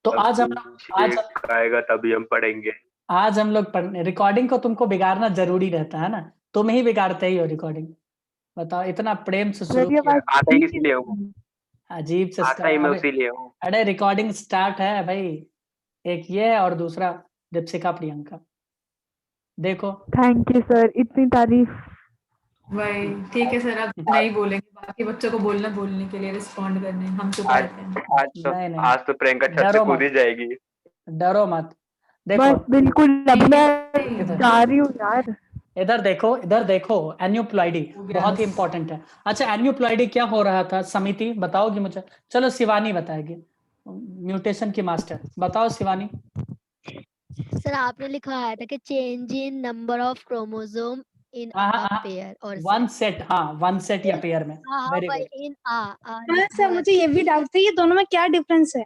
तो अब आज हम लोग आज कुछ आएगा तभी हम पढ़ेंगे। आज हम लोग पढ़ने, रिकॉर्डिंग को तुमको बिगाड़ना जरूरी रहता है ना, तुम ही बिगाड़ते ही हो रिकॉर्डिंग। बताओ, इतना प्रेम से शुरू मेरी किया, आवाज आता ही ठीक इसलिए हूँ। है। अजीब से आता ही स्टार्ट। मैं अबे उसीलिए हूँ। अरे रिकॉर्डिंग स्टार्ट है भाई, एक ये है और दूसरा दीपशिका प्रियंका। देखो थैंक यू सर, इतनी तारीफ। वही ठीक है सर, अब नहीं बोलेंगे, बाकी बच्चों को बोलने के लिए, रिस्पॉन्ड करने, हम चुप आज रहते हैं। नहीं नहीं, आज तो प्रियंका छत से डरो कूद ही मत, जाएगी। डरो मत। देखो बस बिल्कुल, अब मैं इधर जा रही हूँ यार। इधर देखो, इधर देखो, एन्यूप्लॉइडी हो गया बहुत ही बस। इंपॉर्टेंट है। अच्छा, एन्यूप्लॉइडी क्या हो रहा था, समिति बताओगी मुझे? चलो शिवानी बताएगी, म्यूटेशन की मास्टर, बताओ शिवानी। सर आपने लिखवाया था कि change in number of chromosome in a pair और वन सेट, हाँ वन सेट या पेयर में। हाँ वेरी भाई, गुड। इन हाँ सर, मुझे ये भी डाउट था, ये दोनों में क्या डिफरेंस है?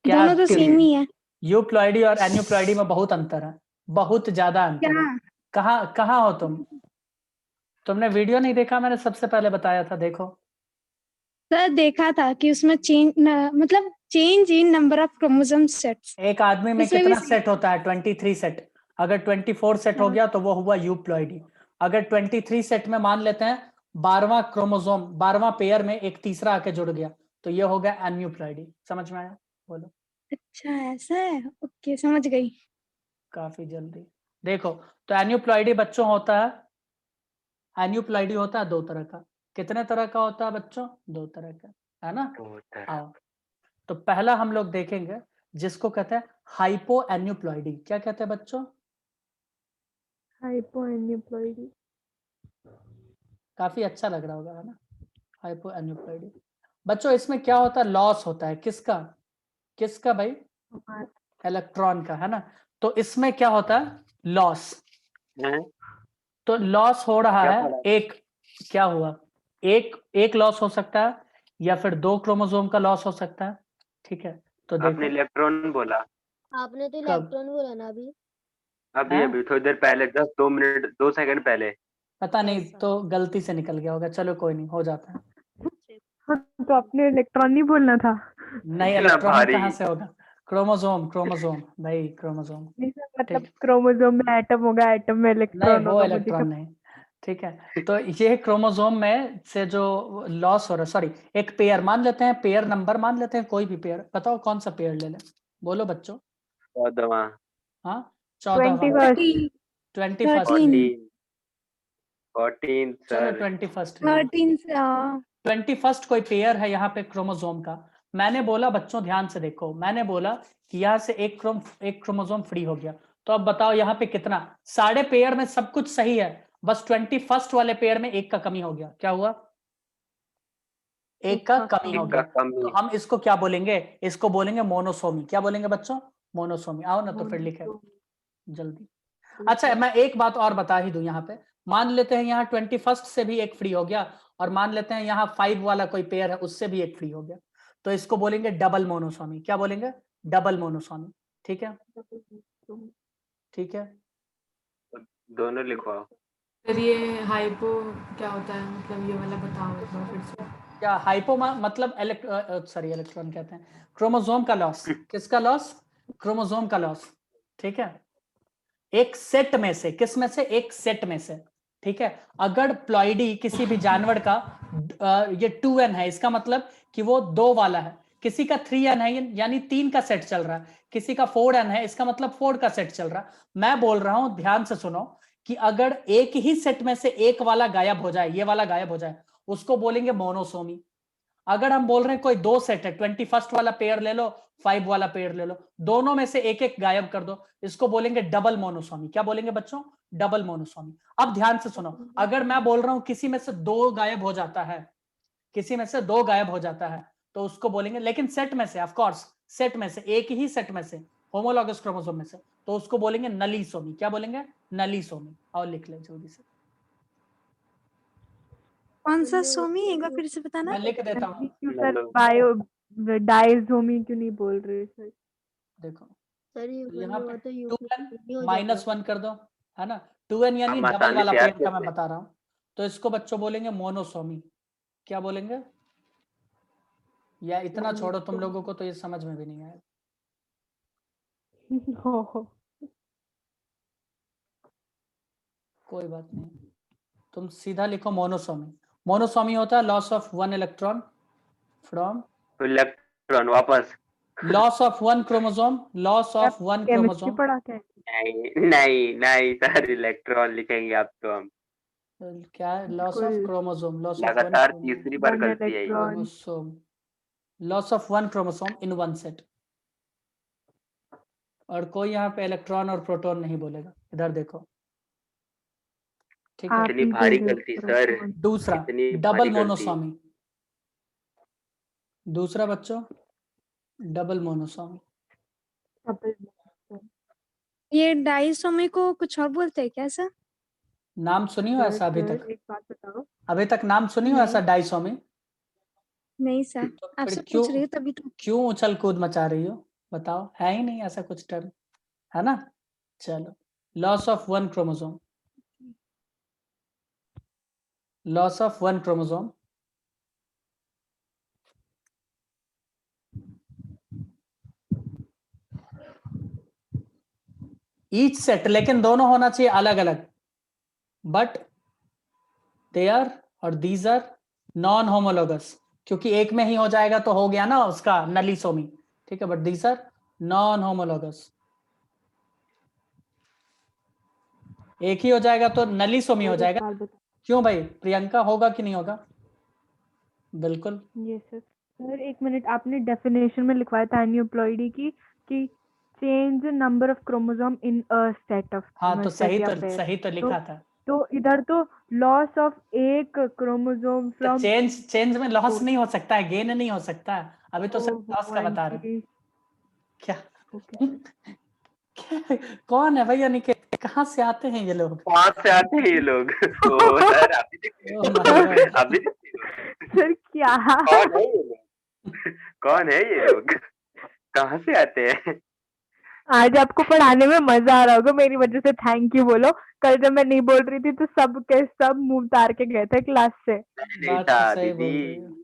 क्या दोनों तो सेम ही है। यूप्लॉइडी और एन्यूप्लॉइडी में बहुत अंतर है, बहुत ज्यादा अंतर है। क्या? कहाँ कहाँ हो तुम? तुमने वीडियो नहीं देखा? मैंने सबसे पहले बताया था, देखो। सर देखा था कि उसमें मतलब change in number of chromosome sets. एक आदमी में इसमें भी कितना सेट होता है? 23 सेट। अगर 24 सेट हो गया तो वो हुआ यूप्लॉइडी। अगर 23 सेट में मान लेते हैं 12वां क्रोमोसोम, 12वां पेयर में एक तीसरा आके जुड़ गया, तो ये हो गया एन्यूप्लॉइडी। समझ में आया? बोलो। अच्छा ऐसा है, ओके समझ गई। काफी जल्दी। देखो, तो एन्यूप्लॉइडी बच्चों होता है, एन्यूप्लॉइडी होता है दो तरह का। कितने तरह का होता है बच्चों? दो तरह का, है ना? आओ, तो पहला हम लोग देखेंगे जिसको कहते हैं हाइपो एन्यूप्लॉइडी। क्या कहते हैं बच्चों? Hypo aneuploidy. काफी अच्छा लग रहा होगा, है ना? Hypo aneuploidy. बच्चों इसमें क्या होता है? लॉस होता है। किसका? किसका भाई? इलेक्ट्रॉन का, है ना? तो इसमें क्या होता है? लॉस। तो लॉस हो रहा क्या है पढ़ा? एक, क्या हुआ? एक एक लॉस हो सकता है, या फिर दो क्रोमोसोम का लॉस हो सकता है। ठीक है, तो आपने देखो। इलेक्ट्रॉन बोला आपने तो कब? इलेक्ट्रॉन बोला ना अभी। अभी है? अभी थोड़ी देर पहले, 2 मिनट 2 सेकंड पहले। पता नहीं, ऐसा। तो गलती से निकल गया होगा, चलो कोई नहीं, हो जाता है। हाँ, तो आपने इलेक्ट्रॉन नहीं बोलना था। नहीं, इतना इलेक्ट्रॉन भारी। कहाँ से होगा? क्रोमोसोम, क्रोमोसोम भाई, क्रोमोसोम। नहीं सर, मतलब ठीक, क्रोमोसोम में एटम होगा, एटम में नहीं इलेक्ट्रॉन वो होगा, मुझे इलेक्ट्रॉन क्या। नहीं। ठीक है, तो ये क्रोमोसोम में से जो लॉस हो रहा है, सॉरी, एक पेयर मान लेते हैं, पेयर नंबर मान लेते हैं, कोई भी पेयर। बताओ कौन सा पेयर ले लें? बोलो बच्चों। 14वां। हाँ, 14वां। 21st। 21st। 14। 14 चलो सर। 21st ले लो। 13 21st कोई पेयर है यहाँ पे क्रोमोसोम का। मैंने बोला बच्चों, ध्यान से देखो, मैंने बोला कि यहाँ से एक क्रोमोसोम फ्री हो गया। तो अब बताओ यहाँ पे कितना? सारे पेयर में सब कुछ सही है, बस 21st वाले पेयर में एक का कमी हो गया। क्या हुआ? एक का कमी हो एक का गया। तो कमी। हम इसको क्या बोलेंगे? इसको बोलेंगे मोनोसोमी। क्या बोलेंगे बच्चों? मोनोसोमी। आओ ना, तो फिर लिखे जल्दी। अच्छा, मैं एक बात और बता ही दूं यहाँ पे। मान लेते हैं यहाँ 21st से भी एक फ्री हो गया, और मान लेते हैं यहाँ 5 वाला कोई पेयर है, उससे भी एक फ्री हो गया, तो इसको बोलेंगे डबल मोनोसोमी। क्या बोलेंगे? Double monosomy. ठीक है, ठीक है। दोनों लिखवाओ। फिर ये हाइपो क्या होता है, मतलब ये वाला बताओ एक बार फिर से। क्या हाइपो मतलब सॉरी, इलेक्ट्रॉन कहते हैं, क्रोमोसोम का लॉस। किसका लॉस? क्रोमोसोम का लॉस। ठीक है, एक सेट में से, किस में से? एक सेट में से। ठीक है, अगर प्लॉइडी किसी भी जानवर का ये 2n है, इसका मतलब कि वो 2 वाला है। किसी का 3n है, यानी 3 का सेट चल रहा है। किसी का 4n है, इसका मतलब 4 का सेट चल रहा है। मैं बोल रहा हूं, ध्यान से सुनो, कि अगर एक ही सेट में से एक वाला गायब हो जाए, ये वाला गायब हो जाए, उसको बोलेंगे मोनोसोमी। अगर हम बोल रहे हैं कोई दो सेट है, 21st वाला पेयर ले लो, 5 वाला पेयर ले लो, दोनों में से एक एक गायब कर दो, इसको बोलेंगे डबल मोनोसोमी। क्या बोलेंगे बच्चों? Double monosomy. अब ध्यान से सुनो, अगर मैं बोल रहा हूं किसी में से दो गायब हो जाता है, किसी में से दो गायब हो जाता है, तो उसको बोलेंगे, लेकिन सेट में से, ऑफ कोर्स सेट में से, एक ही सेट में से, होमोलॉगस क्रोमोसोम में से, तो उसको बोलेंगे नलीसोमी। क्या बोलेंगे? नलीसोमी। और लिख ले जल्दी से। कौन सा सोमी, एक बार फिर से बताना। मैं लिख देता हूं, क्यों सर बायो डाइजोमी क्यों नहीं बोल रहे सर? देखो, सर ये तो यहाँ पे हुआ तो 2n यूपी हो जाएगा। -1 कर दो, है ना? 2n यानी हम डबल आसानी वाला से याद पेयर का मैं करते हैं। बता रहा हूं, तो इसको बच्चों बोलेंगे मोनोसोमी। क्या बोलेंगे? या इतना छोड़ो, तुम लोगों को तो ये समझ में भी नहीं आएगा। हो कोई बात नहीं, तुम सीधा लिखो मोनोसोमी। मोनोसोमी होता है loss of one electron from तो इलेक्ट्रॉन वापस। Loss of one chromosome, loss of one chemistry chromosome. पढ़ा क्या है? नहीं नहीं नहीं सर, इलेक्ट्रॉन लिखेंगे आप तो हम। क्या है? लॉस ऑफ बिल्कुल। क्रोमोसोम, लॉस ऑफ वन लगातार तीसरी बार वन गलती है ये। Electron. Chromosome, loss of one chromosome in one set. और कोई यहाँ पे इलेक्ट्रॉन और प्रोटॉन नहीं बोलेगा, इधर देखो, ठीक है। आप इतनी ही भारी बोल रहे हो गलती सर, प्रोटॉन। दूसरा इतनी डबल भारी गलती। मोनोसोमी। दूसरा बच्चों डबल मोनोसोमी। ये डाइसोमी को कुछ और बोलते हैं क्या सर? नाम सुनी हो ऐसा अभी सर तक? एक बात बताओ, अभी तक नाम सुनी हो नहीं। ऐसा डाइसोमी? नहीं सर, तो आपसे फिर क्यों पूछ रही हूँ तभी तो। क्यों उछल कूद मचा रही हो? बताओ, है ही नहीं ऐसा कुछ टर्म, है ना? चलो, loss of one chromosome, loss of one chromosome each set, लेकिन दोनों होना चाहिए अलग अलग, बट दे आर और दीज आर नॉन होमोलोगस, क्योंकि एक में ही हो जाएगा तो हो गया ना उसका नलीसोमी, ठीक है, but these are non homologous. एक ही हो जाएगा तो नलीसोमी हो सर एक जाएगा। बात बताओ। क्यों भाई, प्रियंका होगा कि नहीं होगा? बिल्कुल। ये सर एक मिनट, आपने डेफिनेशन में लिखवाया था एन्यूप्लॉइडी की कि change number of chromosome in a set of हाँ तो सेट या पेयर। सही तो लिखा था। तो इधर तो लॉस ऑफ एक क्रोमोसोम तो फ्रॉम चेंज में लॉस नहीं हो सकता है, गेन नहीं हो सकता है, अभी तो सिर्फ लॉस का बता रहे हैं। क्या कौन है भैया निखिल, कहाँ से आते हैं ये लोग? कहाँ से आते हैं ये लोग? ओ सर, आप ही देखते Oh my हो। God. आप भी देखते हो। सर क्या कौन है ये लोग? कौन है ये लोग? कहाँ से आते हैं? आज आपको पढ़ाने में मजा आ रहा होगा, मेरी वजह से थैंक यू बोलो। कल जब मैं नहीं बोल रही थी तो सब के सब मुंह उतार के गए थे क्लास से। नहीं बात था तो सही बोल रही दीदी। हो।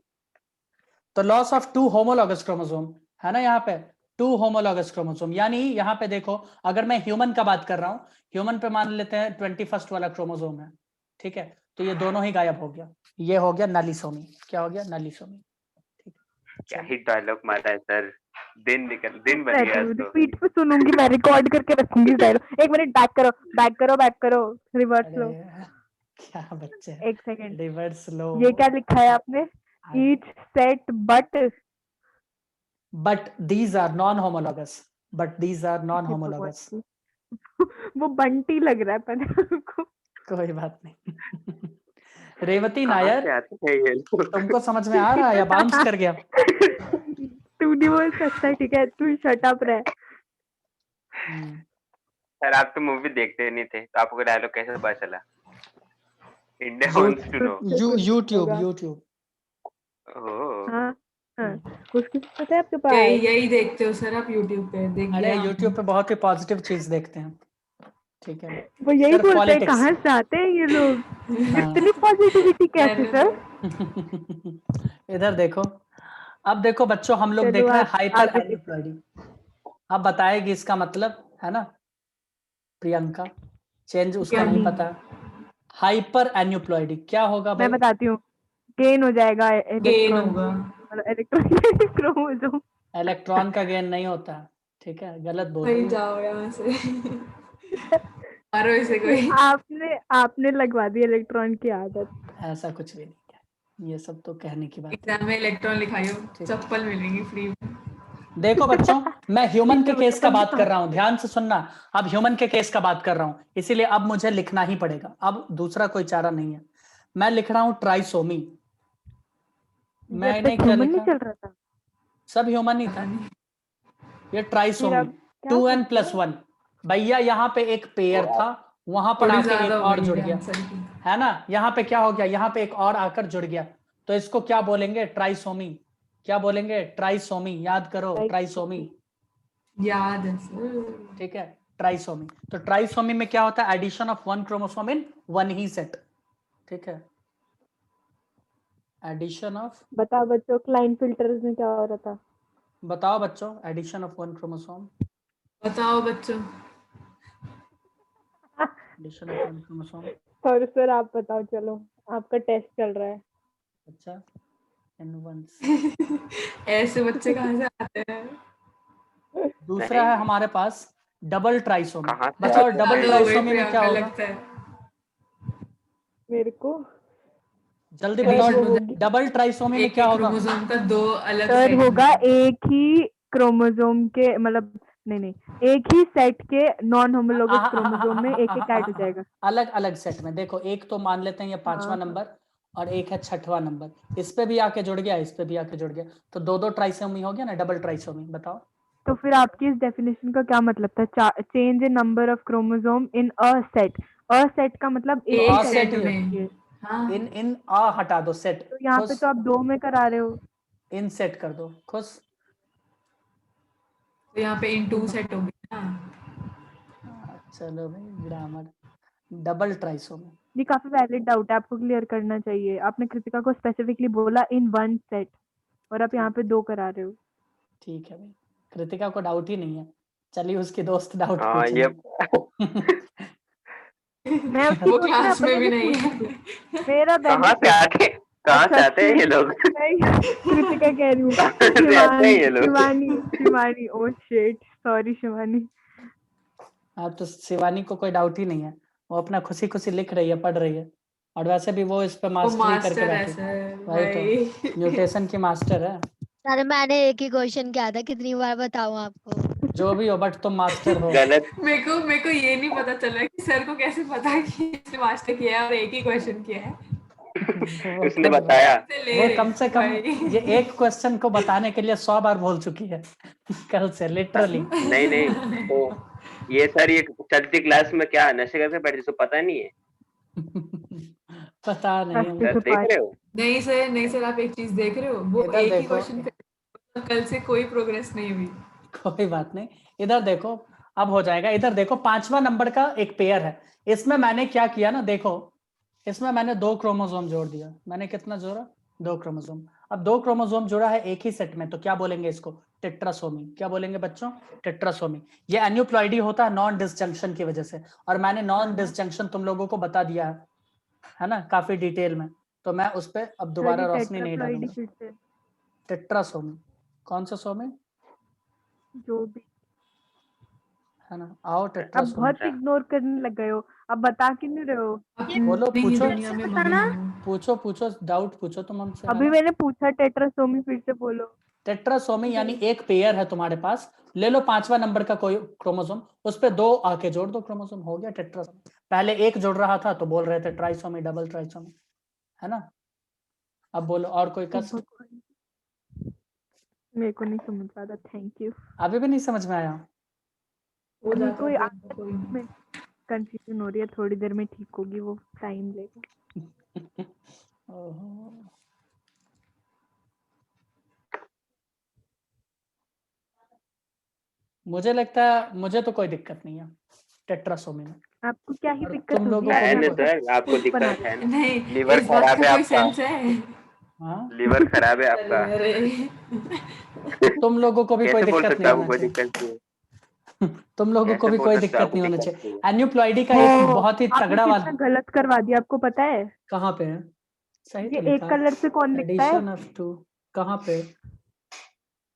तो loss of two homologous chromosome है ना, यहाँ पे टू होमोलॉगस क्रोमोसोम, यानी यहाँ पे देखो, अगर मैं ह्यूमन का बात कर रहा हूँ, ह्यूमन पे मान लेते हैं 21st वाला क्रोमोसोम है, ठीक है, तो ये दोनों ही गायब हो गया, ये हो गया नलीसोमी। क्या हो गया? नलीसोमी। ठीक है, क्या चलो। ही डायलॉग मारा है सर, दिन बन गया आज तो। रिपीट पे सुनूंगी मैं, रिकॉर्ड करके रखूंगी डायलॉग। एक मिनट, बैक करो बैक करो बैक करो, रिवर्स लो। अरे क्या बच्चे, एक सेकंड, रिवर्स लो। ये क्या लिखा है आपने? Each set but these are non homologous, but these are non homologous. वो बंटी लग रहा है पर को। कोई बात नहीं। रेवती कहाँ नायर, से आते हैं ये लोग? तुमको समझ में आ रहा है या बाउंस कर गया? तू नहीं बोल सकता, ठीक है, तू शट अप रह। सर आप तो मूवी देखते नहीं थे, तो आपको डायलॉग कैसे पता चला? India wants to know. YouTube. Oh, हाँ हाँ, उसकी पता है आपके पास? यही देखते हो सर आप यूट्यूब पे? देख अरे लिया यूट्यूब पे बहुत ही पॉजिटिव चीज देखते हैं, ठीक है। वो यही सिर्फ बोलते हैं, पॉलिटिक्स। कहाँ से आते हैं ये लोग? हाँ। इतनी पॉजिटिविटी कैसे मैंने सर? तो- इधर देखो, अब देखो बच्चों, हम लोग चलो देख रहे हैं आप हाइपर आगे एन्यूप्लॉइडी। अब बताएगी इसका मतलब, है ना प्रियंका? चेंज उसका नहीं यानी पता। हाइपर एन्यूप्लॉइडी क्या होगा मैं भाई? बताती हूँ। गेन हो जाएगा गेन इलेक्ट्रॉन, होगा। Electron chromosome. इलेक्ट्रॉन का गेन नहीं होता, ठीक है, गलत बोल रही कहीं हो। जाओ यहाँ से। मारो इसे कोई। आपने लगवा दी इलेक्ट्रॉन की आदत। ऐसा कुछ भी नहीं है, ये सब तो कहने की बात है। एग्जाम में इलेक्ट्रॉन लिखाइयो, ठीक। चप्पल मिलेंगी फ्री में। देखो बच्चों, मैं ह्यूमन के ठीक है, केस का बच्चों, बात कर रहा हूं, ध्यान से सुनना। अब ह्यूमन के केस का बात कर रहा हूं, इसीलिए अब मुझे लिखना ही पड़ेगा, अब दूसरा कोई चारा नहीं है। मैं लिख रहा हूं ट्राइसोमी। मैंने तक क्या ह्यूमन नहीं लिखा? चल रहा था। सब ह्यूमन ही पता था। नहीं। ये फिर ट्राइसोमी, अब क्या 2n+1। भैया यहाँ पे एक पेयर था, वहां पर थोड़ी आके ज्यादा एक हो और गई जुड़ मेरे गया, आंसर की। है ना? यहाँ पे क्या हो गया, यहाँ पे एक और आकर जुड़ गया, तो इसको क्या बोलेंगे? ट्राइसोमी। क्या बोलेंगे? ट्राइसोमी। याद करो, ट्राइसोमी, याद है सर। ठीक है, ट्राइसोमी। तो ट्राइसोमी में क्या होता है? Addition of one chromosome in one ही सेट, ठीक है, एडिशन ऑफ, बताओ बच्चों, क्लाइन फिल्टर्स में क्या हो रहा था? बताओ बच्चों, एडिशन ऑफ वन क्रोमोसोम बताओ बच्चों। Addition of chromosome. और सर आप बताओ, चलो आपका टेस्ट चल रहा है। अच्छा, इन वंस। ऐसे बच्चे कहाँ से आते हैं? दूसरा है हमारे पास डबल ट्राइसोमी। कहाँ से बताओ आते हैं? डबल तो वही ट्राइसोमी में क्या प्रियंका होगा? लगता है। मेरे को जल्दी सर वो बताओ, होगी, डबल ट्राइसोमी में एक क्या ही होगा? क्रोमोसोम का दो अलग सर सेट होगा एक ही क्रोमोसोम के, मतलब नहीं, एक ही सेट के नॉन होमोलोगस क्रोमोसोम में एक एक ऐड हो जाएगा। अलग अलग सेट में। देखो, एक तो मान लेते हैं ये 5वां हाँ। नंबर और एक है 6वां नंबर। इस पे भी आके जुड़ गया, इस पे भी आके जुड़ गया, तो दो दो ट्राइसोमी हो गया ना, डबल ट्राइसोमी। बताओ। तो फिर आपकी इस डेफिनेशन का क्या मतलब था? Change in number of chromosome in a set. A set का मतलब तो एक आ ही सेट सेट ही है। में। हाँ, इन इन आ हटा दो, सेट। तो यहाँ पे खुश। तो आप 2 में करा रहे हो। इन सेट कर दो, खुश। तो यहाँ पे इन टू सेट हो गया ना। चलो भाई, ग्रामर। Double trisomy. ये काफी वैलिड डाउट है, आपको क्लियर करना चाहिए। आपने कृतिका को स्पेसिफिकली बोला इन वन सेट, और आप यहाँ पे 2 करा रहे हो। ठीक है भाई, कृतिका को डाउट ही नहीं है। चलिए उसकी दोस्त डाउट हाँ, पूछ ये रही। मैं उसकी वो दोस्त में क्लास में अपने भी लिए नहीं पूछ है। रही हूँ, मेरा कहाँ से बेनिफिट। आते कहाँ से आते हैं ये लोग? नहीं, कृतिका कह रही हूँ। कहाँ से आते हैं ये लोग? Shivani, oh shit, sorry Shivani. हाँ, तो शिवानी को कोई डाउट ही नहीं है। वो अपना खुशी खुशी लिख रही है, पढ़ रही है। और वैसे भी वो इस पे वो मास्टरी करके मास्टर है बैठी। सर वही तो, भाई। म्यूटेशन की मास्टर है। सर मैंने एक ही क्वेश्चन किया था, कितनी बार बताऊं आपको? जो भी हो, बट तुम मास्टर हो। गलत। मेरे को ये नहीं पता चला कि सर को कैसे पता कि इसने मास्टर किया है और एक ही क्वेश्चन किया है। वो उसने खुद बताया। से ले वो रहे कम से हैं कम भाई। ये एक क्वेश्चन को बताने के लिए 100 बार बोल चुकी है। कल से लिटरली। नहीं नहीं, तो ये सर ये चलती क्लास में क्या नशे करके बैठे, जिसको पता नहीं है? पता नहीं है। रास्ते सर से देख पार। रहे हो? नहीं सर आप एक चीज देख रहे हो, वो इधर एक ही देखो, क्वेश्चन पे कल से कोई प्रोग्रेस नहीं हुई। कोई बात नहीं। इधर देखो, अब हो जाएगा। इधर देखो, 5वां नंबर का एक पेयर है। इसमें मैंने क्या किया ना, देखो, इसमें मैंने 2 क्रोमोसोम जोड़ दिया। मैंने कितना जोड़ा? 2 क्रोमोसोम। अब 2 क्रोमोसोम जोड़ा है एक ही सेट में, तो क्या बोलेंगे इसको? टेट्रासोमी। क्या बोलेंगे बच्चों? टेट्रासोमी। ये एन्यूप्लॉइडी होता है नॉन डिसजंक्शन की वजह से, और मैंने नॉन डिसजंक्शन तुम लोगों को बता दिया है ना, काफी डिटेल में। तो मैं उस पर अब सर दोबारा ये रोशनी नहीं टेट्राप्लॉइडी डालूंगा। फिर से, टेट्रासोमी। कौन सा सोमी? जो भी। है ना, आओ अब टेट्रासोमी। बहुत इग्नोर करने लग गए हो, अब बता क्यों नहीं रहे हो? बोलो, अपनी ही पूछो दुनिया में बताना। मगन हूँ। पूछो पूछो, डाउट पूछो तुम हमसे, है अभी ना। मैंने पूछा टेट्रासोमी, फिर से बोलो। टेट्रासोमी यानी एक पेयर है तुम्हारे पास। ले लो 5वां नंबर का कोई क्रोमोसोम, उस पे 2 आके जोड़ दो क्रोमोसोम, हो गया टेट्रासोमी। पहले एक जोड़ रहा था तो बोल रहे थे ट्राइसोमी, डबल ट्राइसोमी, है ना। अब बोलो, और कोई ओ कष्ट? भगवान, मेरे को नहीं समझ आ रहा, थैंक यू। अभी भी नहीं समझ में आया? हो मेरे जाता को है आज कोई में कंफ्यूजन हो रही है, थोड़ी देर में ठीक होगी, वो टाइम लेगा। ओहो। मुझे लगता है मुझे तो कोई दिक्कत नहीं है टेट्रासोमी में। आपको क्या ही और दिक्कत तुम होगी, लोगों को है भी ना आपने कोई? सर, आपको खुद बना दिक्कत है ना? नहीं, लीवर इस बात खराब का है कोई आपका। सेंस है? हाँ, लीवर खराब है आपका। अरे तुम लोगों को भी कोई कैसे बोल दिक्कत सकते नहीं हो आपको होना कोई चाहिए। दिक्कत नहीं है? तुम लोगों को कैसे भी बोल कोई सकते हो दिक्कत आपको नहीं होना दिक्कत नहीं चाहिए। है? एन्यूप्लॉइडी का एक हो, बहुत ही आपने तगड़ा कितना वाला। गलत करवा दिया, आपको पता है? कहाँ पे है? सही ये तो एक लिखा कलर से कौन है, लिखता है? Addition of 2। कहाँ पे?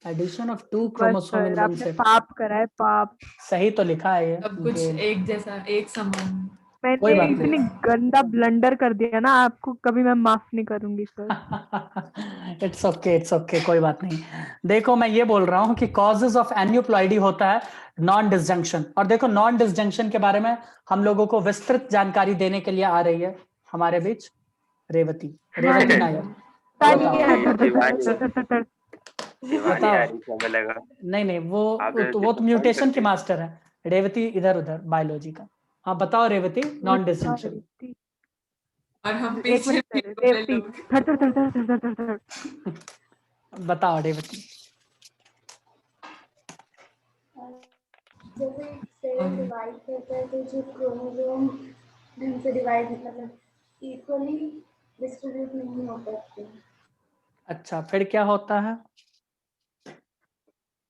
एडिशन ऑफ 2 बस क्रोमोसोम इन सर, वन आपने सेट। पाप करा है, पाप। सही तो लिखा है ये। सब कुछ गेम। एक जैसा, एक समान। कोई मैंने बात इतनी नहीं। गंदा ब्लंडर कर दिया ना, आपको कभी मैं माफ नहीं करूंगी sir. It's okay, it's okay, कोई बात नहीं। देखो, मैं ये बोल रहा हूँ कि कॉजेज ऑफ एन्यूप्लॉइडी होता है नॉन डिसजंक्शन। और देखो, नॉन डिसजंक्शन के बारे में हम लोगों को विस्तृत जानकारी देने के लिए आ रही है हमारे बीच रेवती शिवानी, नायर। तानिया, ओके, शिवानी। शिवानी आ बताओ। रही समय लगा। नहीं नहीं, आप वो तो डिसअपॉइंट म्यूटेशन की करते हैं। मास्टर है। रेवती इधर उधर बायोलॉजी का। हाँ, बताओ रेवती, नॉन डिसजंक्शन। और हम एक पीछे मिनट भी सर, बोले रेवती, लोग। थर थर थर थर थर थर थर थर। बताओ रेवती। जब एक सेल डिवाइड करता है तो जो क्रोमोसोम ढंग से डिवाइड मतलब इक्वली डिस्ट्रीब्यूट नहीं हो पाते। अच्छा, फिर क्या होता है?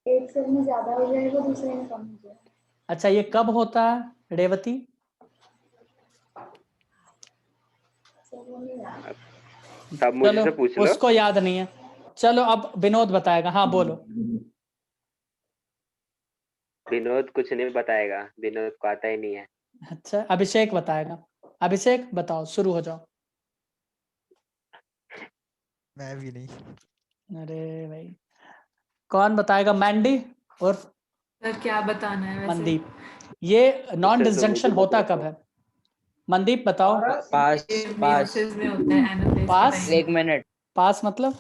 एक सेल में ज्यादा हो जाएगा, दूसरे में कम हो जाएगा। अच्छा, ये कब होता है रेवती? सर वो नहीं याद। अब मुझे चलो से पूछ लो। उसको याद नहीं है। चलो अब विनोद बताएगा। हाँ बोलो। विनोद कुछ नहीं बताएगा, विनोद को आता ही नहीं है। अच्छा, अभिषेक बताएगा। अभिषेक बताओ, शुरू हो जाओ। मैं भी नहीं। अरे भाई, कौन बताएगा? मैंडी और सर क्या बताना है वैसे? मनदीप। ये नॉन उससे तो डिसजंक्शन मुझे होता पता कब है। है? मनदीप बताओ। पास ये पास meiosis में होता है, एनाफेज के पास? टाइम। 1 मिनट पास मतलब?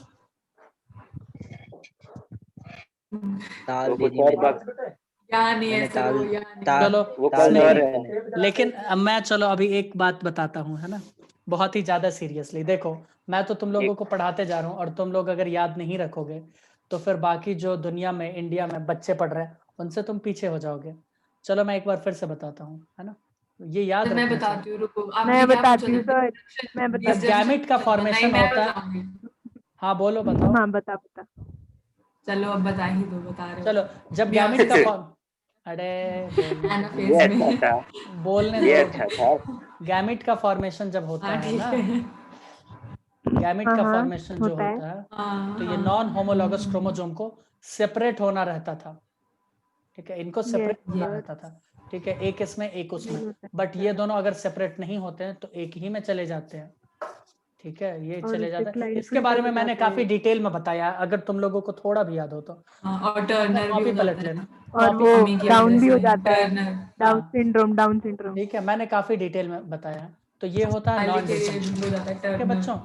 ताल वो दे कुछ दी और मैंने। बात, यहाँ नहीं है मैंने सर, ताल वो यहाँ नहीं ता, चलो वो ताल कुछ दी और थी है। मैंने। लेकिन अब मैं, चलो अभी एक बात बताता हूँ, है ना, बहुत ही ज्यादा सीरियसली। देखो, मैं तो तुम लोगों एक को पढ़ाते जा रहा हूँ और तुम लोग अगर याद नहीं रखोगे तो फिर बाकी जो दुनिया में, इंडिया में बच्चे पढ़ रहे हैं उनसे तुम पीछे हो जाओगे। चलो मैं एक बार फिर से बताता हूँ, है ना, ये याद सर मैं रखना बताती चाहिए। हूँ, रुको। मैं आपने क्या पूछा बताती हूँ था? सर, मैं जब बताती गैमेट का नहीं, फॉर्मेशन मैं होता है। बताऊंगी। हाँ बोलो, हूँ। बताओ। हाँ बता बता। चलो अब बता ही दो, बता रहे हो। चलो, जब गैमेट का फॉर्म, अरे बोलने दो, एनाफेज ये में। अच्छा था, बोलने ये दो। अच्छा था। गैमेट का फॉर्मेशन जब होता हाँ है ठीक ना, है। गैमेट हाँ का हाँ फॉर्मेशन जो होता है। होता है, हाँ तो ये हाँ। नॉन होमोलॉगस क्रोमोसोम को सेपरेट होना रहता था। ठीक है, इनको सेपरेट यस होना सर, रहता था। ठीक है, एक इसमें एक उसमें। यही होता है। बट ये दोनों अगर सेपरेट नहीं होते हैं तो एक ही में चले जाते हैं। ठीक है, ये और चले उससे जाते हैं। इसके क्लाइंफिल्टर बारे हो में मैंने जाते काफी हैं। डिटेल में बताया है, अगर तुम लोगों को थोड़ा भी याद हो तो हाँ, और तुम अपना टर्नर भी कॉपी हो पलट जाता है। लेना। और कॉपी, वो मम्मी की डाउन वजह भी हो से जाता है, टर्नर। डाउन हाँ सिंड्रोम, डाउन सिंड्रोम। ठीक है, मैंने काफी डिटेल में बताया है। तो ये होता है स्माइली नॉन के लिए डिसजंक्शन। भी हो जाता है ठीक है टर्नर। बच्चों,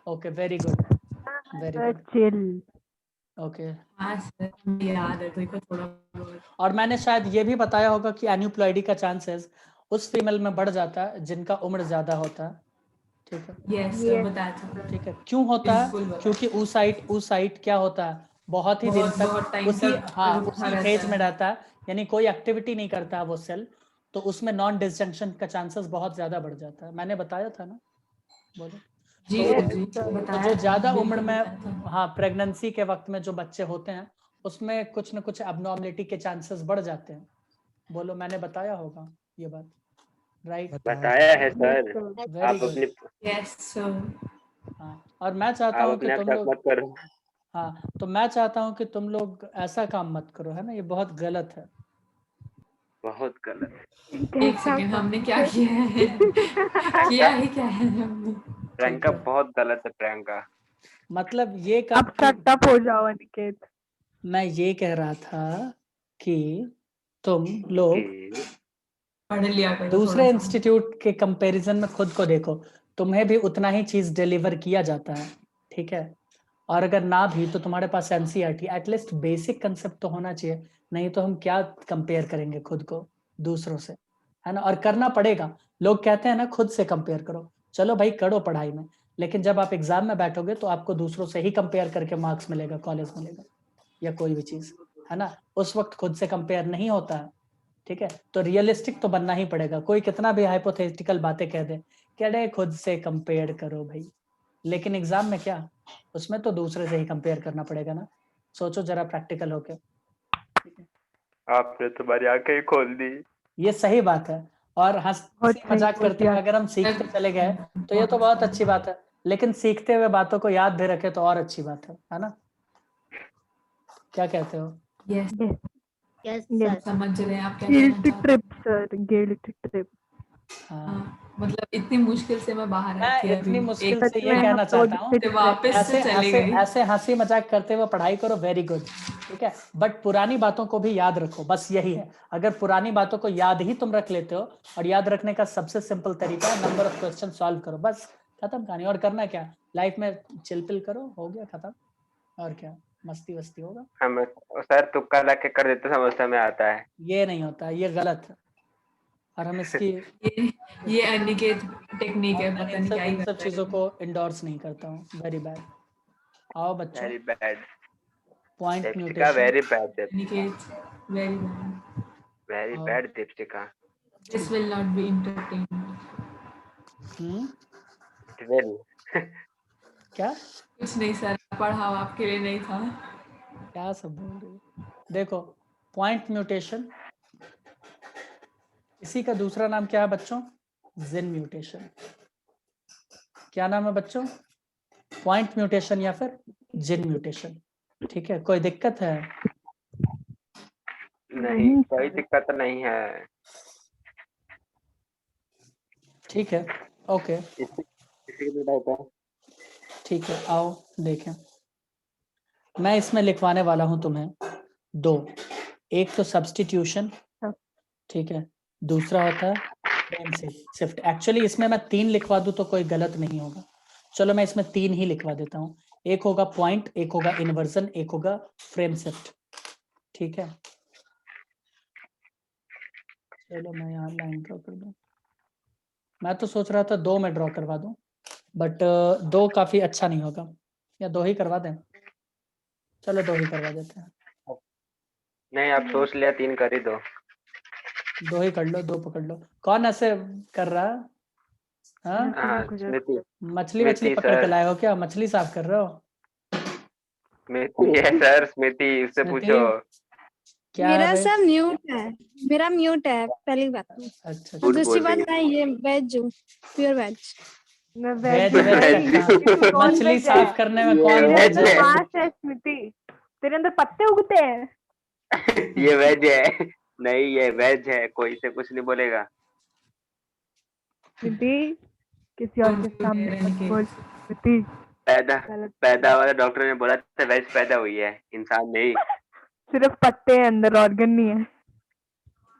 okay, very good, very sir good, chill. Okay. हाँ सर, मुझे याद है, तो थोड़ा बहुत। और मैंने शायद ये भी बताया होगा कि एन्यूप्लॉइडी का चांसेस उस फीमेल में बढ़ जाता है जिनका उम्र ज्यादा होता है। ठीक है, यस सर, बताया था। ठीक है। क्यों होता है? बिल्कुल बताया। क्योंकि ऊसाइट क्या होता है, बहुत ही दिन तक बहुत टाइम उसी, तक हाँ, रुका उसी रहता फेज में है। रहता है, यानी कोई एक्टिविटी नहीं करता है वो सेल, तो उसमें नॉन डिसजंक्शन का चांसेस बहुत ज्यादा बढ़ जाता है। मैंने बताया था ना, बोलो। जी तो सर, यस जी सर। तो बताया जो था, ज्यादा उम्र बिल्कुल में, बताया था। हाँ, प्रेगनेंसी के वक्त में जो बच्चे होते हैं उसमें कुछ ना कुछ एबनॉर्मलिटी के चांसेस बढ़ जाते हैं। बोलो, मैंने बताया होगा ये बात, राइट? बताया बताया है यस सर। सर। वेरी आप गुड। अपनी यस सर। हाँ, और मैं चाहता आप हूँ कि अपने आप तुम शक लोग, मत करो। हाँ, तो मैं चाहता हूँ कि तुम लोग ऐसा काम मत करो, है ना, ये बहुत गलत है। बहुत गलत। एक कैसा सेकंड, काम? हमने क्या किया है? किया प्रियंका, ही क्या है हमने? ठीक प्रियंका है, बहुत गलत है प्रियंका। मतलब ये काम अब शट हो जाओ अनिकेत। मैं ये कह रहा था कि तुम लोग पढ़ लिया करो थोड़ा दूसरे सा। इंस्टीट्यूट के कंपैरिजन में खुद को देखो, तुम्हें भी उतना ही चीज डिलीवर किया जाता है। ठीक है, और अगर ना भी तो तुम्हारे पास एनसीईआरटी, एटलीस्ट बेसिक कंसेप्ट तो होना चाहिए। नहीं तो हम क्या कंपेयर करेंगे खुद को दूसरों से, है ना, और करना पड़ेगा। लोग कहते हैं ना खुद से कंपेयर करो, चलो भाई करो पढ़ाई में, लेकिन जब आप एग्जाम में बैठोगे तो आपको दूसरों से ही कंपेयर करके मार्क्स मिलेगा, कॉलेज मिलेगा या कोई भी चीज, है ना, उस वक्त खुद से कंपेयर नहीं होता है। ठीक है, तो रियलिस्टिक तो बनना ही पड़ेगा। कोई कितना भी हाइपोथेटिकल बातें कह दे कि अरे खुद से कंपेयर करो भाई, लेकिन एग्जाम में क्या, उसमें तो दूसरे से ही कंपेयर करना पड़ेगा ना। सोचो जरा प्रैक्टिकल होके। आपने तुम्हारी आंखें ही खोल दी। ये सही बात है, और बहुत हंसी सही मजाक बोल करते हुए दिया। अगर हम सीखते चले गए तो ये तो बहुत अच्छी बात है, लेकिन सीखते हुए बातों को याद भी रखे तो और अच्छी बात है ना? क्या कहते हो? Yes, yes yes yes. Sir. समझ रहे हैं आप क्या गिल्ट कहना चाहते ट्रिप सर, गिल्ट ट्रिप। हैं। हाँ, हाँ, मतलब इतनी मुश्किल से मैं बाहर आई मैं थी अभी, इतनी मुश्किल एक से सच ये में हम कहना लोग चाहता हूँ, इतने से वापस ऐसे से चले ऐसे गई। ऐसे हंसी मजाक करते हुए पढ़ाई करो, वेरी गुड। ठीक है, बट पुरानी बातों को भी याद रखो, बस यही है। अगर पुरानी बातों को याद ही तुम रख लेते हो, और याद रखने का सबसे सिंपल तरीका है नंबर ऑफ क्वेश्चन सॉल्व करो, बस खत्म कहानी। और करना क्या, लाइफ में चिलपिल करो, हो गया खत्म। और क्या, मस्ती वस्ती होगा। हमें सर तुक्का लग के कर देते, समझ में आता है। ये नहीं होता, ये गलत है, और हम इसकी, ये अनिकेत टेक्निक और है, मैं पता नहीं क्या ही इन सब करता चीजों है। को इंडोर्स नहीं करता हूँ, वेरी बैड। आओ बच्चों, very bad. Point Dipshikha mutation. Very bad. Aniket, very bad. Very और bad Dipshikha. This will not be entertained। Well. क्या कुछ नहीं सर, पढ़ाओ आपके लिए नहीं था। क्या सब बोल रही हो? देखो पॉइंट म्यूटेशन, इसी का दूसरा नाम क्या है बच्चों? जिन म्यूटेशन। क्या नाम है बच्चों? पॉइंट म्यूटेशन या फिर जिन म्यूटेशन। ठीक है, कोई दिक्कत है? नहीं, कोई दिक्कत नहीं है। ठीक है, ओके, इसी में डाउट है। ठीक है, आओ देखें। मैं इसमें लिखवाने वाला हूं तुम्हें दो, एक तो सब्स्टिट्यूशन, ठीक है, दूसरा होता है फ्रेम शिफ्ट। एक्चुअली इसमें मैं 3 लिखवा दूं तो कोई गलत नहीं होगा। चलो मैं इसमें 3 ही लिखवा देता हूं, एक होगा पॉइंट, एक होगा इन्वर्जन, एक होगा फ्रेम शिफ्ट। ठीक है, चलो मैं यहाँ लाइन ड्रॉ कर दूं। मैं तो सोच रहा था 2 में ड्रॉ करवा दूं, बट 2 काफी अच्छा नहीं होगा, या 2 ही करवा दें? चलो 2 ही करवा देते हैं। नहीं, आप सोच लिया 3 कर ही दो। 2 ही कर लो, 2 पकड़ लो। कौन ऐसे कर रहा है? हाँ, स्मृति मछली मछली पकड़ के लाए हो क्या? मछली साफ कर रहे हो? स्मृति है सर, स्मृति, उससे स्मृति, पूछो। क्या मेरा है सब म्यूट है, मेरा म्यूट है, पहली बात तो। अच्छा, और दूसरी बोल बात, रही मैं ये वेज हूँ, प्योर वेज। मैं वेज वेज वेज का कौन मछली वेज है? साफ करने में ये कौन तेरे वेज वेज अंदर है? है। मांस है स्मृति, तेरे अंदर पत्ते उगते हैं। ये वेज है। नहीं, ये वेज है, कोई से कुछ नहीं बोलेगा। स्मृति किसी और के सामने मत बोल स्मृति। पैदा गलत पैदा वाला डॉक्टर ने बोला था वेज पैदा हुई है, इंसान नहीं। सिर्फ पत्ते हैं, अंदर ऑर्गन नहीं है।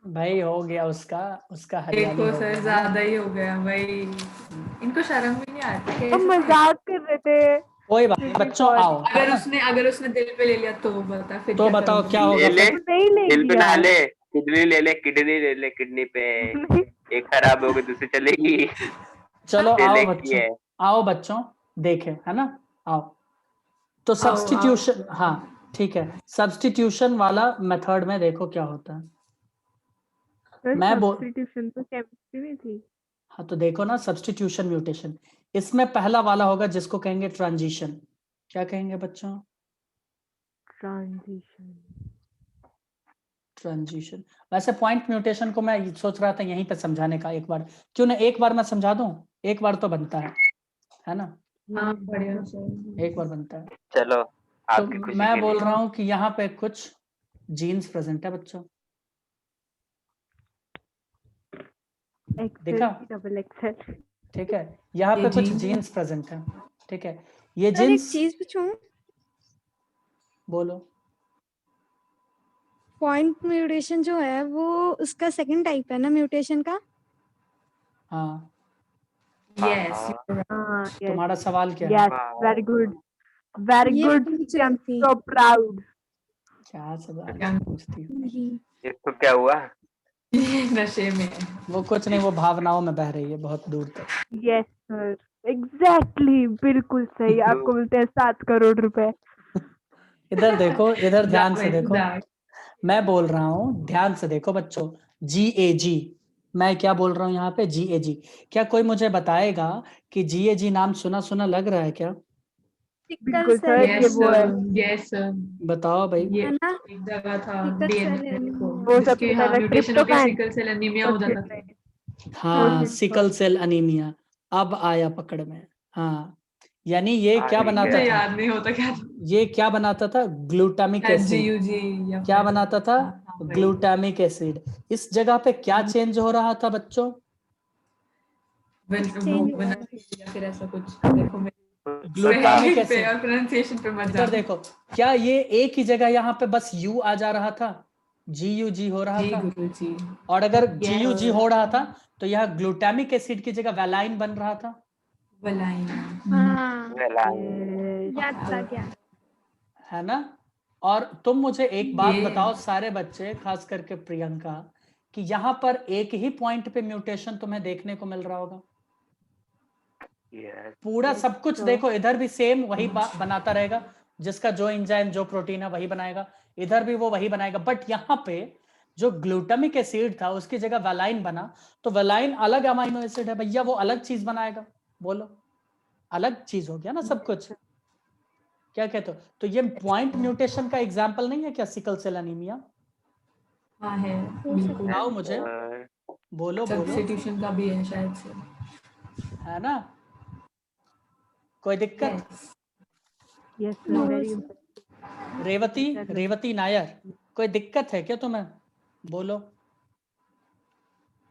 भाई हो गया उसका उसका हरियाली देखो हो सर, गया। ज्यादा ही हो गया भाई, इनको शर्म भी नहीं आती हम कैसे? मजाक कर रहे थे। कोई बात नहीं बच्चों, आओ, है अगर ना? उसने दिल पे ले लिया तो बता फिर तो क्या बताओ करोगे? क्या होगा ले ले, फिर? नहीं दिल लेंगी पे ना यार। ले, किडनी ले ले, किडनी ले ले, किडनी पे एक खराब होगी दूसरी चलेगी। चलो आओ दिल की बच्चों, है। आओ बच्चों, देखें, है ना? आओ, तो आओ, सब्स्टिट्यूशन, हाँ ठीक है, सब्स्टिट्यूशन वाला मेथड में देखो क्या होता है। मैं बोल सब्स्टिट्यूशन तो केमिस्ट्री में थी। हाँ, तो देखो ना, सब्स्टिट्यूशन म्यूटेशन, इसमें पहला वाला होगा जिसको कहेंगे ट्रांजिशन। क्या कहेंगे बच्चों? ट्रांजिशन। ट्रांजिशन। वैसे पॉइंट म्यूटेशन को मैं सोच रहा था यहीं पे समझाने का, एक बार क्यों ना, एक बार मैं समझा दूं, एक बार तो बनता है ना? हाँ बढ़िया सर। एक बार बनता है। चलो, तो आपकी खुशी मैं के बोल लिए। रहा हूँ कि यहाँ पे कुछ जीन्स प्रेजेंट है बच्चों, देखा? Double XL. ठीक है, यहाँ ये पे कुछ जीन्स- जीन्स प्रेजेंट है। ठीक है, ये सर एक जीन्स, चीज पूछूं, बोलो। पॉइंट म्यूटेशन जो है वो उसका सेकंड टाइप है ना म्यूटेशन का? हाँ, Yes, you're right. हाँ यस तुम्हारा सवाल क्या है? यस, वेरी गुड, वेरी ये गुड। पूछ आई एम रही थी। So proud. क्या सवाल क्या? पूछती हूँ? नहीं, इसको क्या हुआ? नशे में है। वो कुछ नहीं, वो भावनाओं में बह रही है बहुत दूर तक। यस सर, एग्जैक्टली, बिल्कुल सही। आपको मिलते हैं 7 करोड़ रुपए। इधर देखो, इधर ध्यान से That- देखो, that- मैं बोल रहा हूँ, ध्यान से देखो बच्चों, GAG, मैं क्या बोल रहा हूँ यहाँ पे? GAG। क्या कोई मुझे बताएगा कि GAG नाम सुना सुना लग रहा है क्या? सिकल बिल्कुल सेल सर, ये Yes, वो है। sir. Yes, sir. बताओ भाई। ये है ना? एक जगह था सिकल DNA सेल में एनीमिया। वो जिसके सबसे हाँ पहले म्यूटेशन होके tryptophan। सिकल सेल एनीमिया हो जाता था। हाँ, हाँ। सिकल सेल अनीमिया अब आया पकड़ में। हाँ, यानी ये क्या ठीक बनाता मुझे था? याद नहीं होता क्या था। ये क्या बनाता था? Glutamic acid. GUG या क्या फिर- बनाता था? हाँ, वही। Glutamic acid. इस जगह पे क्या चेंज हो रहा था बच्चों? Change हुआ। या फिर ऐसा कुछ देखो मेरे ग्लूटामिक spelling पे एसिड। और प्रोनाउंसिएशन पे मत इधर जाओ। देखो, क्या ये एक ही जगह यहाँ पे बस U आ जा रहा था, GUG हो रहा जी था? गुरुजी। और अगर Yes. GUG हो रहा था तो यह ग्लूटामिक एसिड की जगह वेलाइन बन रहा था, वलाइन। हाँ, Yes, याद था क्या? है ना? और तुम मुझे एक बात ये- बताओ सारे बच्चे, खास करके प्रियंका, कि यहाँ पर एक ही पॉइंट पे म्यूटेशन तुम्हें देखने को मिल रहा होगा। Yes. पूरा सब कुछ तो- देखो, इधर भी सेम वही बनाता रहेगा, जिसका जो एंजाइम जो प्रोटीन है वही बनाएगा, इधर भी वो वही बनाएगा। बट यहाँ पे जो ग्लूटामिक एसिड था उसकी जगह वेलाइन बना, तो वेलाइन अलग अमाइनो एसिड है भैया, वो अलग चीज बनाएगा। बोलो, अलग चीज हो गया ना सब कुछ। क्या कहते हो? तो ये पॉइंट म्यूटेशन का एग्जाम्पल नहीं है क्या सिकल सेल एनीमिया? हाँ है बिल्कुल। बताओ मुझे, बोलो बोलो, सब्स्टिट्यूशन का भी है शायद से। है ना? कोई दिक्कत? Yes sir, very Revathi, Revathi Nair, कोई दिक्कत है क्या तुम्हें? बोलो,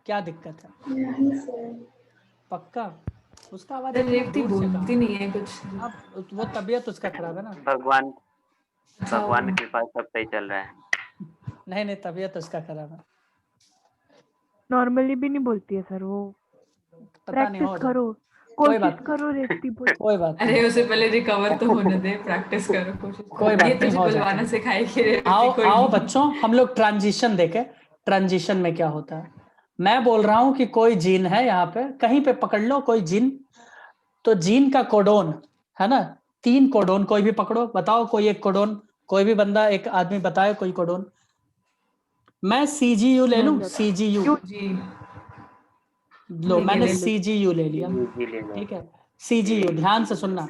क्या दिक्कत है? नहीं सर। पक्का? उसका आवाज सर इतना रेवती दूर से बोलती कहाँ? नहीं है कुछ। अब वो तबीयत उसका खराब है ना। भगवान अच्छा, भगवान की कृपा से सब सही चल रहा है। नहीं नहीं, तबीयत उसका खराब है, नॉर्मली भी नहीं बोलती है सर वो। पता नहीं, प्रैक्टिस हो जाए, करो, कोई कोशिश बात नहीं, करो रेवती बोल। कोई बात अरे नहीं, उसे पहले रिकवर तो होने दे, प्रैक्टिस करो, कोशिश कोई करो। ये बात नहीं, तुझे हो बुलवाना जाता है। सिखाएगी रेवती, आओ कोई आओ नहीं। बच्चों, हम लोग ट्रांजिशन देखें, ट्रांजिशन में क्या होता है। मैं बोल रहा हूं कि कोई जीन है यहाँ पे, कहीं पे पकड़ लो कोई जीन, तो जीन का कोडोन है ना, 3 कोडोन कोई भी पकड़ो, बताओ कोई एक कोडोन, कोई भी बंदा, एक आदमी बताए कोई कोडोन। मैं CGU ले लूं, CGU जी लो, ठीक है, मैंने ले लो। CGU ले लिया, जी ले लो। ठीक है। CGU, ध्यान से सुनना,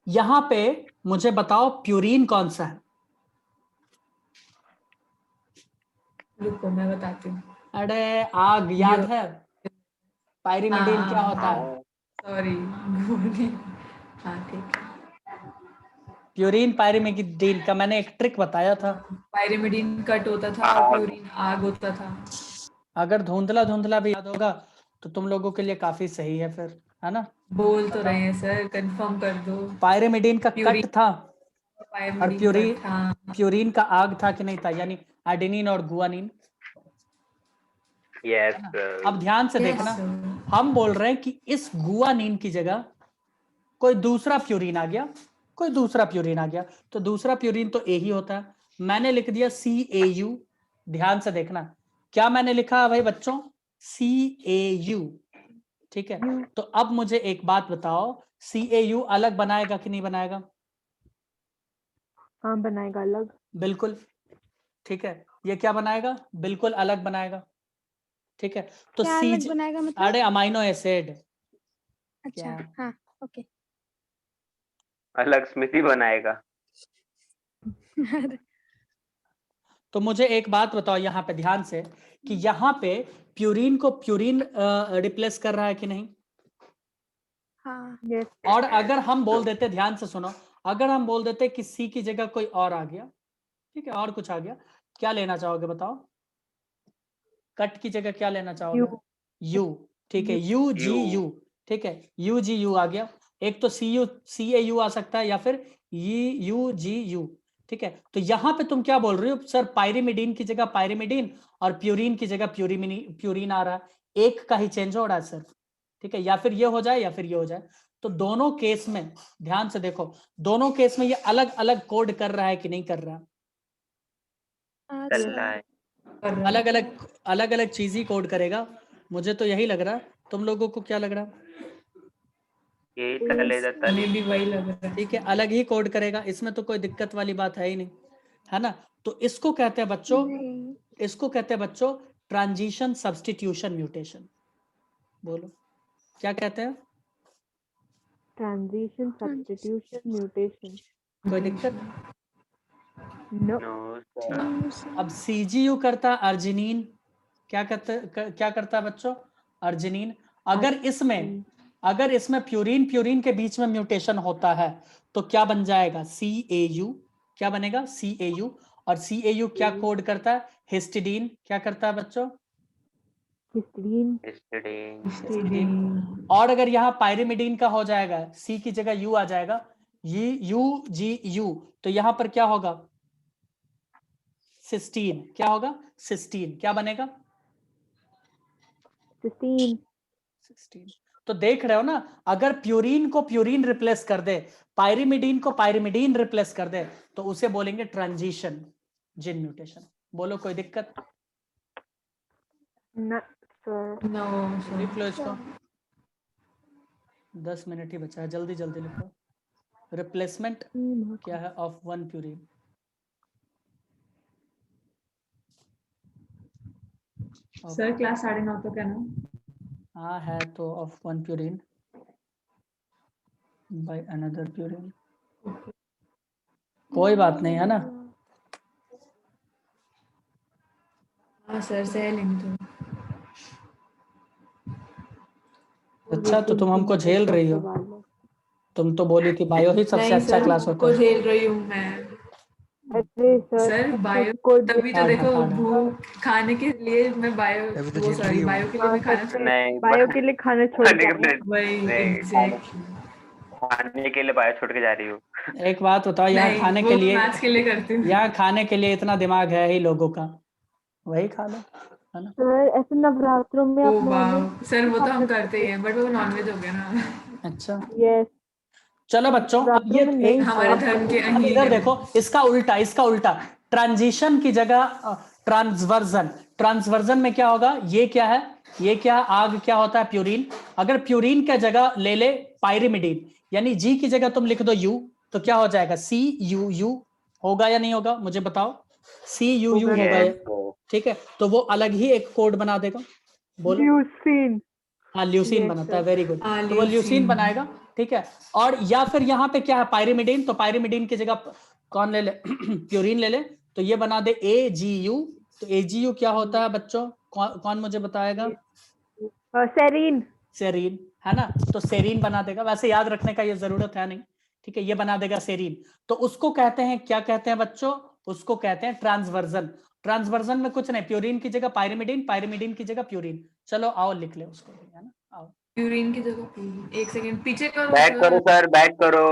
यहां पे मुझे बताओ प्यूरीन कौन सा है? रुको मैं बताती हूँ। अरे आग याद है, पायरिमिडीन क्या होता है? सॉरी हाँ ठीक है। प्यूरीन पायरिमिडीन का मैंने एक ट्रिक बताया था। पायरिमिडीन कट होता था और प्यूरिन आग होता था। अगर धुंधला धुंधला भी याद होगा तो तुम लोगों के लिए काफी सही है फिर, है ना? बोल तो रहे हैं सर, कंफर्म कर दो। पायरिमिडीन का प्यूरिन, कट था और पायरिमिडीन कट, हाँ। प्यूरीन का आग था कि नहीं था, यानी एडेनिन और गुआनिन। यस अब ध्यान से देखना, हम बोल रहे हैं कि इस गुआनिन की जगह कोई दूसरा प्यूरिन आ गया, कोई दूसरा प्यूरिन आ गया, तो दूसरा प्यूरिन तो ए ही होता है। मैंने लिख दिया CAU, ध्यान से देखना, क्या मैंने लिखा भाई बच्चों? CAU, ठीक है। तो अब मुझे एक बात बताओ, CAU अलग बनाएगा कि नहीं बनाएगा? हाँ बनाएगा अलग। बिल्कुल, ठीक है। ये क्या बनाएगा? बिल्कुल अलग बनाएगा, ठीक है। तो क्या अलग बनाएगा मतलब? अरे अमाइनो एसिड, अच्छा हाँ ओके। अलग स्मृति बनाएगा। तो मुझे एक बात बताओ यहाँ पे ध्यान से, कि यहाँ पे प्यूरिन को प्यूरिन रिप्लेस कर रहा है कि नहीं? हाँ यस। और अगर हम बोल देते, ध्यान से सुनो, अगर हम बोल देते कि C की जगह कोई और आ गया, ठीक है, और कुछ आ गया, क्या लेना चाहोगे बताओ? कट की जगह क्या लेना चाहोगे? U, ठीक है, UGU, ठीक है, UGU आ गया। एक तो CAU आ सकता है, या फिर UGU, ठीक है। तो यहां पे तुम क्या बोल रहे हो सर? पायरिमिडीन की जगह पायरिमिडीन और प्यूरिन की जगह प्यूरिन आ रहा है, एक का ही चेंज हो रहा है सर, ठीक है। या फिर ये हो जाए या फिर ये हो जाए। तो दोनों केस में ध्यान से देखो, दोनों केस में ये अलग अलग कोड कर रहा है कि नहीं कर रहा? चल रहा है। अलग अलग अलग अलग चीज ही कोड करेगा, मुझे तो यही लग रहा है। तुम लोगों को क्या लग रहा? यही तलेगा हमें भी वही लग रहा है। ठीक है, अलग ही कोड करेगा, इसमें तो कोई दिक्कत वाली बात है ही नहीं, है ना? तो इसको कहते हैं बच्चों, इसको कहते हैं बच्चों ट्रांजिशन सब्स्टिट्यूशन म्यूटेशन। बोलो क्या कहते हैं? Transition substitution mutation. कोई दिक्कत? नो। No sir. अब CGU करता अर्जिनिन, क्या करता है बच्चों? अर्जिनिन। अगर इसमें प्यूरिन प्यूरिन के बीच में म्यूटेशन होता है तो क्या बन जाएगा? CAU, क्या बनेगा? CAU। और CAU क्या कोड करता है? हिस्टिडीन। क्या करता है बच्चों? हिस्टिडीन। और अगर यहाँ पायरिमिडीन का हो जाएगा, C की जगह U आ जाएगा, UGU, तो यहां पर क्या होगा? सिस्टीन। क्या होगा? सिस्टीन। क्या बनेगा? सिस्टीन। तो देख रहे हो ना, अगर प्यूरिन को प्यूरिन रिप्लेस कर दे, पायरिमिडीन को पायरिमिडीन रिप्लेस कर दे, तो उसे बोलेंगे ट्रांजिशन जीन म्यूटेशन। बोलो कोई दिक्कत? No sir. लिख लो इसको, 10 मिनट ही बचा है, जल्दी जल्दी लिखो। रिप्लेसमेंट क्या है of one purine? Sir class 9:30 तो क्या ना? हाँ है तो, of one purine by another purine. कोई बात नहीं है ना। हाँ सर सह लेंगे तो। अच्छा तो तुम हमको झेल रही हो, तुम तो बोली थी बायो ही सबसे नहीं अच्छा सर, क्लास होता को है। झेल रही हूँ मैं। अरे सर बायो को तभी तो हार्ड है, देखो हार्ड है। भूख खाने के लिए मैं बायो अभी तो वो झेल रही सॉरी हो। बायो के लिए मैं खाना छोड़ नहीं बायो के लिए खाना छोड़ खाने दिया के लिए वही नहीं, एग्जैक्टली। खाने के लिए बायो छोड़ के जा रही हूँ। एक बात बताओ, यहाँ नहीं खाने वो के लिए, मैथ्स के लिए करती हूँ। यहाँ खाने के लिए इतना दिमाग है ही लोगों का, वही खा लो, है ना। सर ऐसे नवरात्रों में ओ आप वाह नॉनवेज सर वो तो हम करते ही हैं बट वो नॉनवेज हो गया ना। अच्छा यस चलो बच्चों, अब नवरात्रों ये में नहीं हमारे अब धर्म के अब अहीन इधर है देखो, वो। इसका उल्टा, इसका उल्टा, ट्रांजिशन की जगह ट्रांसवर्जन। ट्रांसवर्जन में क्या होगा, ये क्या है, ये क्या आग क्या होता है, प्यूरिन। अगर प्यूरिन का जगह ले ले पायरिमिडीन, यानी जी की जगह तुम लिख दो यू, तो क्या हो जाएगा, CuU होगा या नहीं होगा, मुझे बताओ। CuU होगा Yes, ये, ठीक है। तो वो अलग ही एक कोड बना देगा, बोलो। ल्यूसीन हाँ ल्यूसीन Yes, बनाता है, sir. Very good. हाँ, तो वो ल्यूसीन ल्यूसीन। बनाएगा, ठीक है। और या फिर यहाँ पे क्या है, पायरिमिडीन, तो पायरिमिडीन की जगह कौन ले ले प्यूरिन ले ले, तो ये बना दे AgU। तो AgU क्या होता है बच्चों, कौन मुझे बताएगा, सेरीन सेरीन, है ना। तो सेरीन बना देगा, वैसे याद रखने का ये जरूरत है नहीं, ठीक है। ये बना देगा सेरीन। तो उसको कहते हैं, क्या कहते हैं बच्चों, उसको कहते हैं ट्रांसवर्जन। ट्रांसवर्जन में कुछ नहीं, प्यूरिन की जगह पायरिमिडीन, पायरिमिडीन की जगह प्यूरिन। चलो आओ लिख ले उसको, है ना, आओ। यूरिन की जगह प्यूरिन। एक सेकंड पीछे करो बैक करो सर, बैक करो।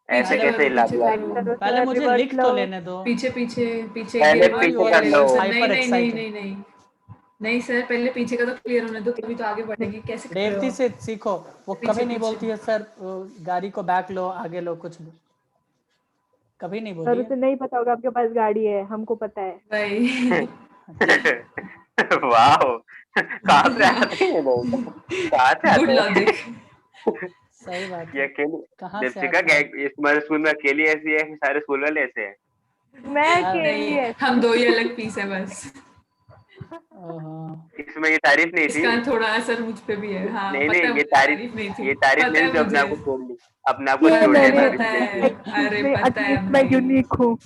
ऐसे पीछे कैसे करो हिला पीछे दिया? करो पहले मुझे रिवर्स लिख तो लेने दो। पीछे पीछे पीछे पहले गिर पीछे गिर कर लो। Level sir. नहीं हाइपर नहीं नहीं एक्साइटेड, नहीं नहीं नहीं सर पहले पीछे का तो क्लियर होने दो तभी तो आगे बढ़ेंगे। कैसे कर रहे रेवती हो? से सीखो, वो पीछे, कभी नहीं पीछे। बोलती है सर गाड़ी को बैक लो, आगे लो, कुछ भी कभी नहीं सर बोली उसे है। नहीं पता होगा आपके पास गाड़ी है, हमको पता है। भाई वाह, कहाँ से आते हैं लोग, कहाँ से गुड आते हैं? लॉजिक। सही बात ये है, अकेली कहाँ से दीपिका आता है। तुम्हारे स्कूल में अकेली ऐसी है कि सारे स्कूल वाले ऐसे हैं? मैं हाँ। अकेली है हम दो ही अलग पीस है बस। ओहो, इसमें ये तारीफ नहीं थी। इसका थोड़ा असर मुझ पे भी है। हाँ नहीं पता है नहीं, मुझे, तारीफ नहीं थी। ये तारीफ पता नहीं है थी, अपने आप को मुझे। छोड़ ली, अपने आप को ये छोड़ पता लिया है मैंने पता तारीफ है। अरे इसमें पता है एटलीस्ट मैं भाई। यूनिक हूँ।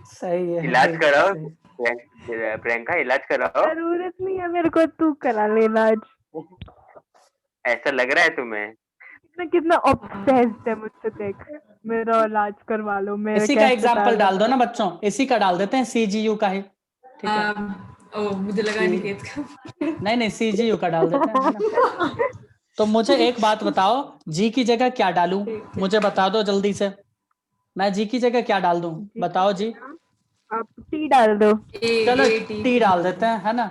सही है इलाज भाई, कराओ सही। प्रियंका, इलाज कराओ। जरूरत नहीं है मेरे को, तू करा लेना आज। ऐसा लग रहा है तुम्हें? कितना ऑब्सेस्ड है मुझसे, देख मेरा इलाज करवा लो, मेरे इसी का कैसे एग्जाम्पल पैर डाल दो ना बच्चों, इसी का डाल देते हैं, CGU का ही, ठीक है। ओ मुझे लगा निकेत का। नहीं नहीं, CGU का डाल देते हैं, है ना। तो मुझे एक बात बताओ, जी की जगह क्या डालूं, मुझे बता दो जल्दी से। मैं जी की जगह क्या डाल दूं, बताओ जी। आप टी डाल दो। चलो टी टी डाल देते हैं, है ना।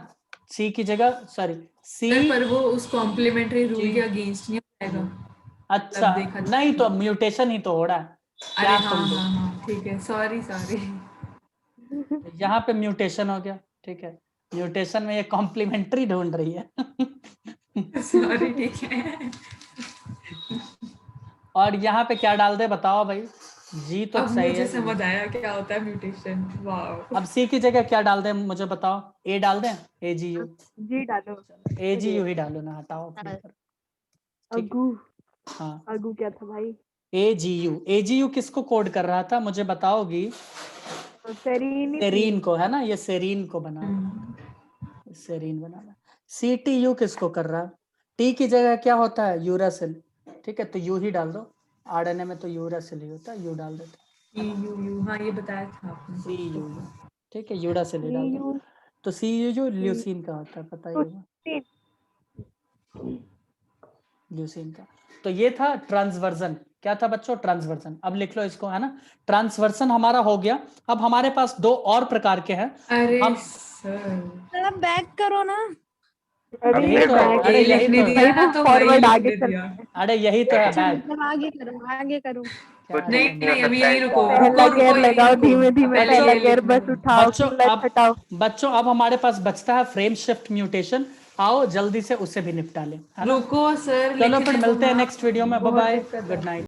सी की जगह, सॉरी सी। सर पर वो उस कॉम्प्लीमेंट्री रूल के अगेंस्ट नहीं आएगा। अच्छा देखा नहीं तो म्यूटेशन ही तो हो रहा है, अरे क्या हाँ तुम हाँ लोग, हाँ ठीक है सॉरी सॉरी। यहाँ पे म्यूटेशन हो गया, ठीक है। म्यूटेशन में ये कॉम्प्लीमेंट्री ढूंढ रही है सॉरी ठीक है। और यहाँ पे क्या डाल दे बताओ भाई, जी तो अब सही मुझे है। समझ आया क्या होता है म्यूटेशन। वाह। अब सी की जगह क्या डाल दें मुझे बताओ, ए डाल दें, AGU। जी डालो। AGU ही डालो ना, हटाओ अपने ऊपर, ठीक है। अगू हाँ अगू क्या था भाई? AGU किसको कोड कर रहा था मुझे बताओगी, सेरीन ही थी। सेरीन को, है ना, ये सेरीन को बना रहा है, सेरीन बनाना। CTU किसको कर रहा है, टी की जगह क्या होता है, यूरासिल, ठीक है। तो यू ही डाल दो, RNA में तो यूरासिल ही होता है, यू डाल देते हैं, यू हाँ ये बताया था आपने। CUU, ठीक है, यूरासिल ही डाल दो। तो CUU ल्यूसीन का होता है, पता ही होगा ल्यूसीन का। तो ये था ट्रांसवर्जन, क्या था बच्चों, ट्रांसवर्जन। अब लिख लो इसको, है ना। ट्रांसवर्जन हमारा हो गया। अब हमारे पास दो और प्रकार के हैं। अरे हम सर आप बैक करो ना। अरे यही ये तो है, बैग अरे यही लिखने तो है, दिया ना तो वही फॉरवर्ड आगे लिखने चल। दिया। अरे यही तो है अच्छा बैग। मतलब आगे करो आगे करो। क्या है? नहीं नहीं अभी यही रुको पहला रुको गियर रुको यही लगाओ, रुको। धीमे धीमे पहले पहला ये गियर लिखने बस दो। उठाओ, बच्चों क्लच अब हटाओ। बच्चों अब हमारे पास बचता है फ्रेम शिफ्ट म्यूटेशन, आओ जल्दी से उसे भी निपटा लें, है ना। रुको सर चलो लिखने फिर दो मिलते हैं ना। नेक्स्ट वीडियो में, बाय बहुत बाय, दिक्कत है। Good night.